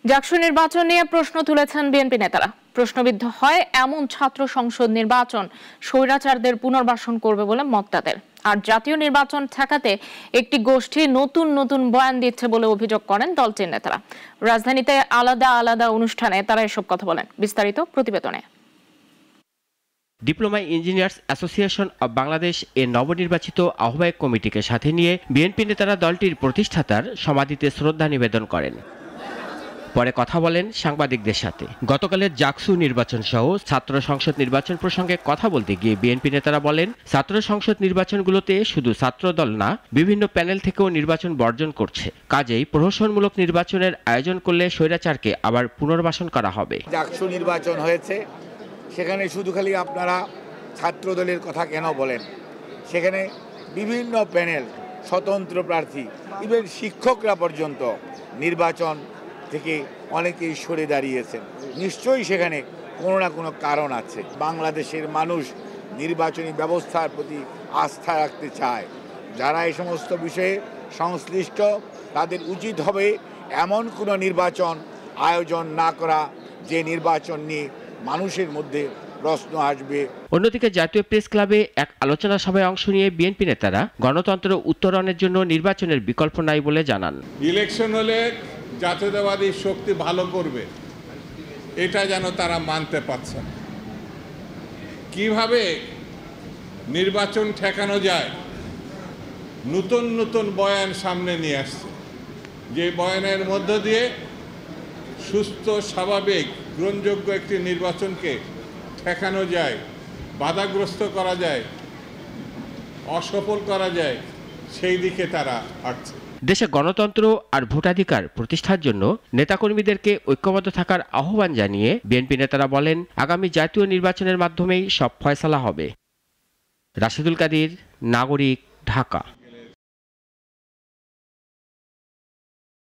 জাকসু নির্বাচন নিয়ে প্রশ্ন তুলেছেন বিএনপি নেতারা। প্রশ্নবিদ্ধ হয় এমন ছাত্র সংসদ নির্বাচন স্বৈরাচারদের পুনর্বাসন করবে বলে মত তাদের। আর জাতীয় নির্বাচন ঠেকাতে একটি গোষ্ঠী নতুন নতুন বয়ান দিচ্ছে বলে অভিযোগ করেন দলটির নেতারা। রাজধানীতে আলাদা আলাদা অনুষ্ঠানে তারা এসব কথা বলেন। বিস্তারিত প্রতিবেদনে। Diploma engineers association of Bangladesh এর নবনির্বাচিত আহ্বায়ক কমিটিকে সাথে নিয়ে বিএনপি নেতারা দলটির প্রতিষ্ঠাতার সমাধিতে শ্রদ্ধা নিবেদন করেন। পরে কথা বলেন সাংবাদিকদের সাথে। গতকালের জাকসু নির্বাচন সহ ছাত্র সংসদ নির্বাচন প্রসঙ্গে কথা বলতে গিয়ে বিএনপি নেতারা বলেন, ছাত্র সংসদ নির্বাচনগুলোতে শুধু ছাত্র দল না, বিভিন্ন প্যানেল থেকেও নির্বাচন বর্জন করছে। কাজেই প্রহসনমূলক নির্বাচনের আয়োজন করলে স্বৈরাচারকে আবার পুনর্বাসন করা হবে। জাকসু নির্বাচন হয়েছে, সেখানে শুধু খালি আপনারা ছাত্র দলের কথা কেন বলেন? সেখানে বিভিন্ন প্যানেল, স্বতন্ত্র প্রার্থী, ইভেন শিক্ষকরা পর্যন্ত নির্বাচন থেকে অনেকেই সরে দাঁড়িয়েছেন। নিশ্চয়ই সেখানে কোনো না কোনো কারণ আছে। বাংলাদেশের মানুষ নির্বাচনী ব্যবস্থার প্রতি আস্থা রাখতে চায়। যারা এই সমস্ত বিষয়ে সংশ্লিষ্ট, তাদের উচিত হবে এমন কোনো নির্বাচন আয়োজন না করা যে নির্বাচন নিয়ে মানুষের মধ্যে প্রশ্ন আসবে। অন্যদিকে জাতীয় প্রেস ক্লাবে এক আলোচনা সভায় অংশ নিয়ে বিএনপি নেতারা গণতন্ত্র উত্তরণের জন্য নির্বাচনের বিকল্প নাই বলে জানান। ইলেকশন হলে জাতীয়তাবাদী শক্তি ভালো করবে, এটা যেন তারা মানতে পারছে না। কিভাবে নির্বাচন ঠেকানো যায়, নতুন নতুন বয়ান সামনে নিয়ে আসছে, যে বয়ানের মধ্য দিয়ে সুস্থ, স্বাভাবিক, গ্রহণযোগ্য একটি নির্বাচনকে ঠেকানো যায়, বাধাগ্রস্ত করা যায়, অসফল করা যায়, সেই দিকে তারা হাঁটছে। দেশে গণতন্ত্র আর ভোটাধিকার প্রতিষ্ঠার জন্য নেতাকর্মীদেরকে ঐক্যবদ্ধ থাকার আহ্বান জানিয়ে বিএনপি নেতারা বলেন, আগামী জাতীয় নির্বাচনের মাধ্যমেই সব ফয়সালা হবে। রাশেদুল কাদির, নাগরিক, ঢাকা।